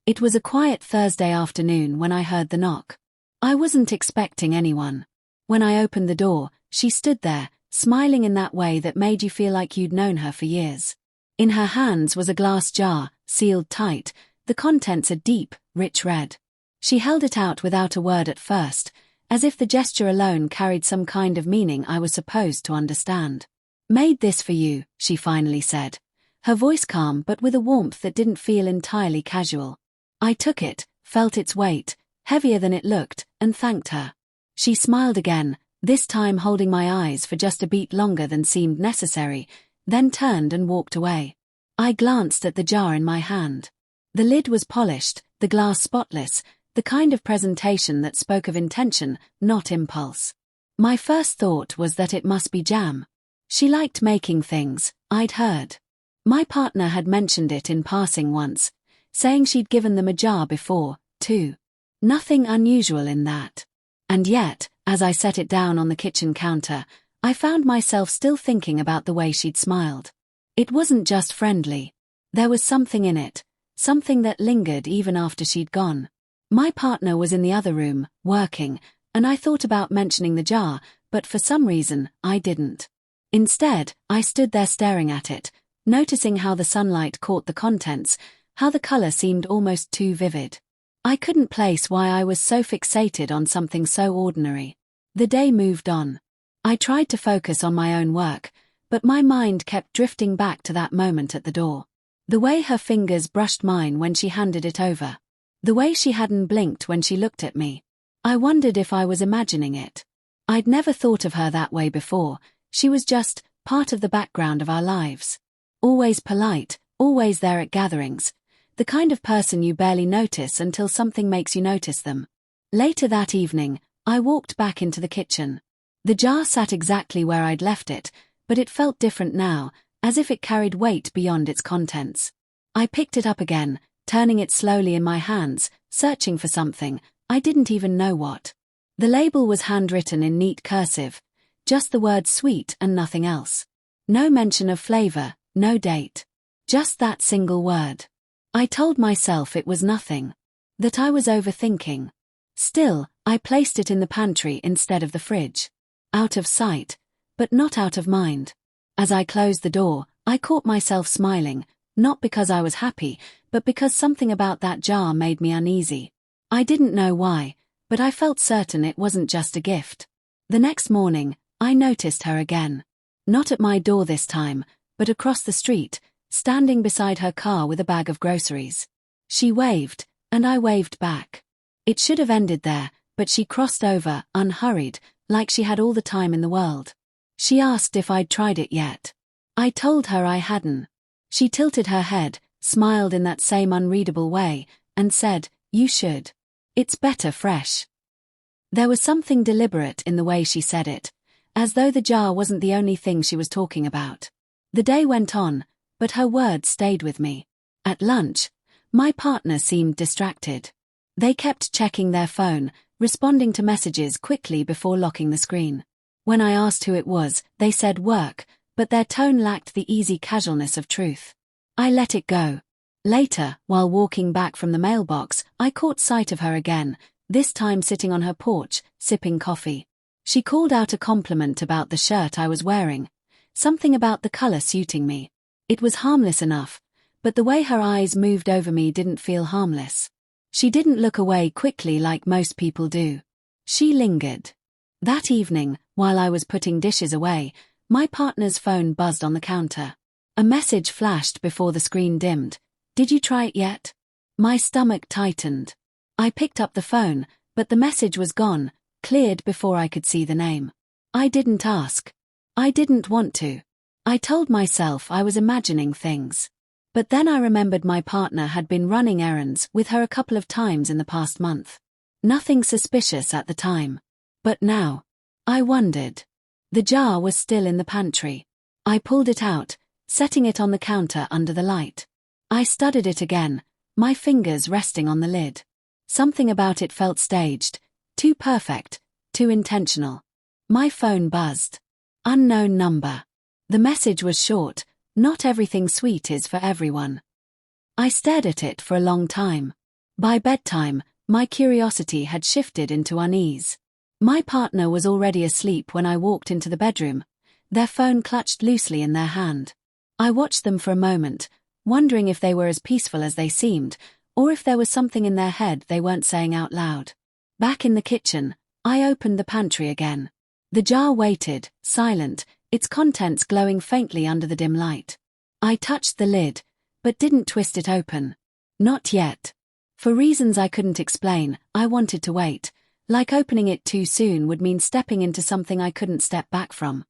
It was a quiet Thursday afternoon when I heard the knock. I wasn't expecting anyone. When I opened the door, she stood there, smiling in that way that made you feel like you'd known her for years. In her hands was a glass jar, sealed tight, the contents a deep, rich red. She held it out without a word at first, as if the gesture alone carried some kind of meaning I was supposed to understand. "Made this for you," she finally said, her voice calm but with a warmth that didn't feel entirely casual. I took it, felt its weight, heavier than it looked, and thanked her. She smiled again, this time holding my eyes for just a beat longer than seemed necessary, then turned and walked away. I glanced at the jar in my hand. The lid was polished, the glass spotless, the kind of presentation that spoke of intention, not impulse. My first thought was that it must be jam. She liked making things, I'd heard. My partner had mentioned it in passing once, saying she'd given them a jar before, too. Nothing unusual in that. And yet, as I set it down on the kitchen counter, I found myself still thinking about the way she'd smiled. It wasn't just friendly. There was something in it, something that lingered even after she'd gone. My partner was in the other room, working, and I thought about mentioning the jar, but for some reason, I didn't. Instead, I stood there staring at it, noticing how the sunlight caught the contents, how the color seemed almost too vivid. I couldn't place why I was so fixated on something so ordinary. The day moved on. I tried to focus on my own work, but my mind kept drifting back to that moment at the door. The way her fingers brushed mine when she handed it over. The way she hadn't blinked when she looked at me. I wondered if I was imagining it. I'd never thought of her that way before. She was just part of the background of our lives. Always polite, always there at gatherings. The kind of person you barely notice until something makes you notice them. Later that evening, I walked back into the kitchen. The jar sat exactly where I'd left it, but it felt different now, as if it carried weight beyond its contents. I picked it up again, turning it slowly in my hands, searching for something, I didn't even know what. The label was handwritten in neat cursive, just the word sweet and nothing else. No mention of flavor, no date. Just that single word. I told myself it was nothing. That I was overthinking. Still, I placed it in the pantry instead of the fridge. Out of sight, but not out of mind. As I closed the door, I caught myself smiling, not because I was happy, but because something about that jar made me uneasy. I didn't know why, but I felt certain it wasn't just a gift. The next morning, I noticed her again. Not at my door this time, but across the street, standing beside her car with a bag of groceries. She waved, and I waved back. It should have ended there, but she crossed over, unhurried, like she had all the time in the world. She asked if I'd tried it yet. I told her I hadn't. She tilted her head, smiled in that same unreadable way, and said, "You should. It's better fresh." There was something deliberate in the way she said it, as though the jar wasn't the only thing she was talking about. The day went on, but her words stayed with me. At lunch, my partner seemed distracted. They kept checking their phone, responding to messages quickly before locking the screen. When I asked who it was, they said work, but their tone lacked the easy casualness of truth. I let it go. Later, while walking back from the mailbox, I caught sight of her again, this time sitting on her porch, sipping coffee. She called out a compliment about the shirt I was wearing, something about the color suiting me. It was harmless enough, but the way her eyes moved over me didn't feel harmless. She didn't look away quickly like most people do. She lingered. That evening, while I was putting dishes away, my partner's phone buzzed on the counter. A message flashed before the screen dimmed. "Did you try it yet?" My stomach tightened. I picked up the phone, but the message was gone, cleared before I could see the name. I didn't ask. I didn't want to. I told myself I was imagining things. But then I remembered my partner had been running errands with her a couple of times in the past month. Nothing suspicious at the time. But now, I wondered. The jar was still in the pantry. I pulled it out, setting it on the counter under the light. I studied it again, my fingers resting on the lid. Something about it felt staged, too perfect, too intentional. My phone buzzed. Unknown number. The message was short, "Not everything sweet is for everyone." I stared at it for a long time. By bedtime, my curiosity had shifted into unease. My partner was already asleep when I walked into the bedroom, their phone clutched loosely in their hand. I watched them for a moment, wondering if they were as peaceful as they seemed, or if there was something in their head they weren't saying out loud. Back in the kitchen, I opened the pantry again. The jar waited, silent, its contents glowing faintly under the dim light. I touched the lid, but didn't twist it open. Not yet. For reasons I couldn't explain, I wanted to wait, like opening it too soon would mean stepping into something I couldn't step back from.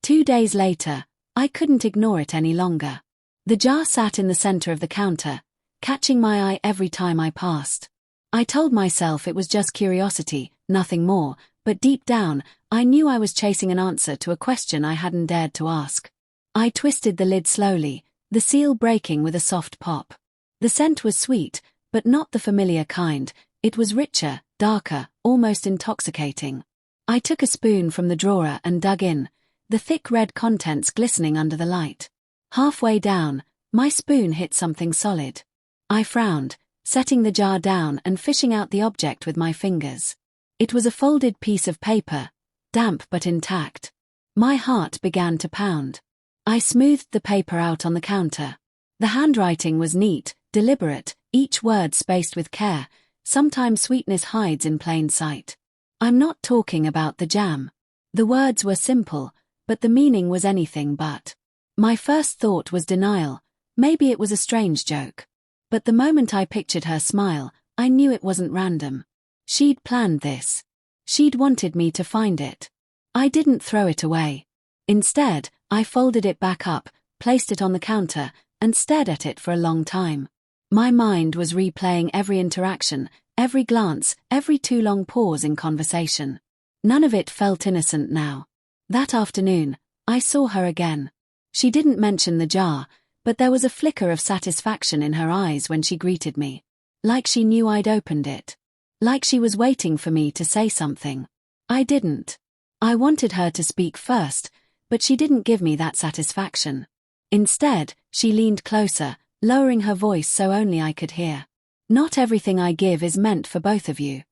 2 days later, I couldn't ignore it any longer. The jar sat in the center of the counter, catching my eye every time I passed. I told myself it was just curiosity, nothing more, but deep down, I knew I was chasing an answer to a question I hadn't dared to ask. I twisted the lid slowly, the seal breaking with a soft pop. The scent was sweet, but not the familiar kind. It was richer, darker, almost intoxicating. I took a spoon from the drawer and dug in, the thick red contents glistening under the light. Halfway down, my spoon hit something solid. I frowned, setting the jar down and fishing out the object with my fingers. It was a folded piece of paper, damp but intact. My heart began to pound. I smoothed the paper out on the counter. The handwriting was neat, deliberate, each word spaced with care. Sometimes sweetness hides in plain sight. I'm not talking about the jam. The words were simple, but the meaning was anything but. My first thought was denial. Maybe it was a strange joke. But the moment I pictured her smile, I knew it wasn't random. She'd planned this. She'd wanted me to find it. I didn't throw it away. Instead, I folded it back up, placed it on the counter, and stared at it for a long time. My mind was replaying every interaction, every glance, every too long pause in conversation. None of it felt innocent now. That afternoon, I saw her again. She didn't mention the jar, but there was a flicker of satisfaction in her eyes when she greeted me. Like she knew I'd opened it. Like she was waiting for me to say something. I didn't. I wanted her to speak first, but she didn't give me that satisfaction. Instead, she leaned closer, lowering her voice so only I could hear. Not everything I give is meant for both of you.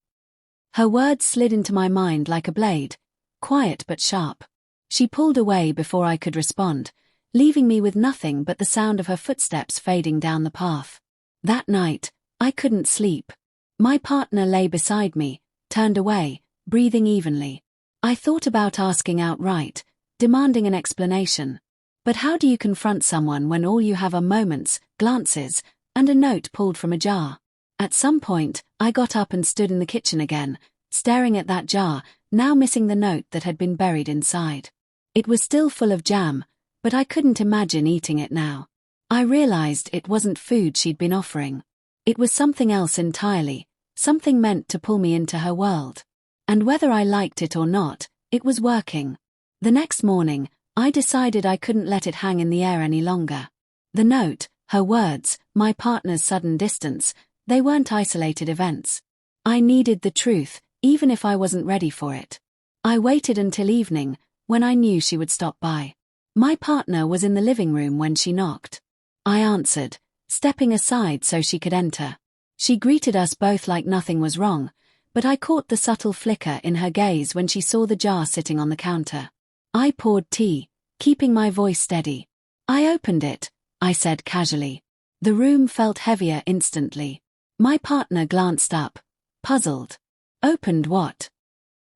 Her words slid into my mind like a blade, quiet but sharp. She pulled away before I could respond, leaving me with nothing but the sound of her footsteps fading down the path. That night, I couldn't sleep. My partner lay beside me, turned away, breathing evenly. I thought about asking outright, demanding an explanation. But how do you confront someone when all you have are moments, glances, and a note pulled from a jar? At some point, I got up and stood in the kitchen again, staring at that jar, now missing the note that had been buried inside. It was still full of jam, but I couldn't imagine eating it now. I realized it wasn't food she'd been offering. It was something else entirely, something meant to pull me into her world. And whether I liked it or not, it was working. The next morning, I decided I couldn't let it hang in the air any longer. The note, her words, my partner's sudden distance, they weren't isolated events. I needed the truth, even if I wasn't ready for it. I waited until evening, when I knew she would stop by. My partner was in the living room when she knocked. I answered, stepping aside so she could enter. She greeted us both like nothing was wrong, but I caught the subtle flicker in her gaze when she saw the jar sitting on the counter. I poured tea, keeping my voice steady. I opened it, I said casually. The room felt heavier instantly. My partner glanced up, puzzled. Opened what?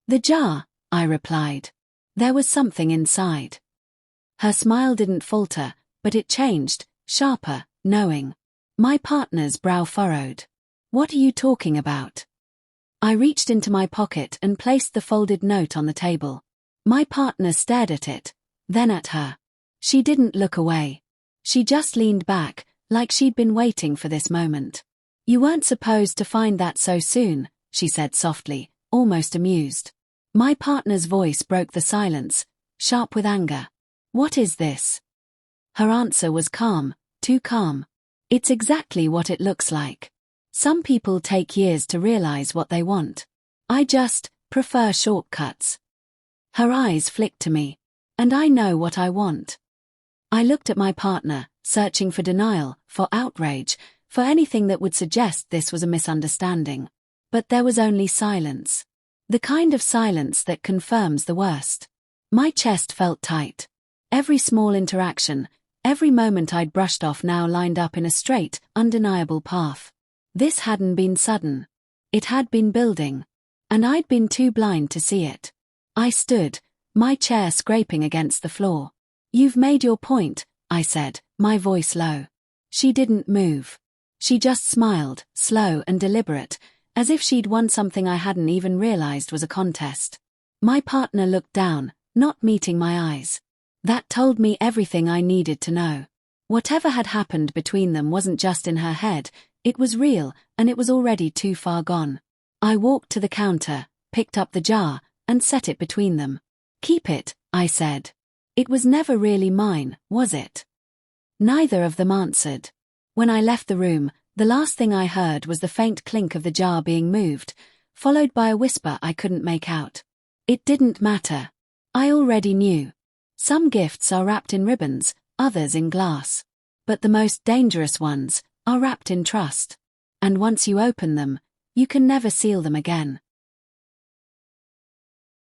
The jar, I replied. There was something inside. Her smile didn't falter, but it changed, sharper, knowing. My partner's brow furrowed. What are you talking about? I reached into my pocket and placed the folded note on the table. My partner stared at it, then at her. She didn't look away. She just leaned back, like she'd been waiting for this moment. You weren't supposed to find that so soon, she said softly, almost amused. My partner's voice broke the silence, sharp with anger. What is this? Her answer was calm, too calm. It's exactly what it looks like. Some people take years to realize what they want. I just prefer shortcuts. Her eyes flicked to me. And I know what I want. I looked at my partner, searching for denial, for outrage, for anything that would suggest this was a misunderstanding. But there was only silence. The kind of silence that confirms the worst. My chest felt tight. Every small interaction, every moment I'd brushed off now lined up in a straight, undeniable path. This hadn't been sudden. It had been building. And I'd been too blind to see it. I stood, my chair scraping against the floor. "You've made your point," I said, my voice low. She didn't move. She just smiled, slow and deliberate, as if she'd won something I hadn't even realized was a contest. My partner looked down, not meeting my eyes. That told me everything I needed to know. Whatever had happened between them wasn't just in her head, it was real, and it was already too far gone. I walked to the counter, picked up the jar, and set it between them. "Keep it," I said. "It was never really mine, was it?" Neither of them answered. When I left the room, the last thing I heard was the faint clink of the jar being moved, followed by a whisper I couldn't make out. It didn't matter. I already knew. Some gifts are wrapped in ribbons, others in glass. But the most dangerous ones are wrapped in trust. And once you open them, you can never seal them again.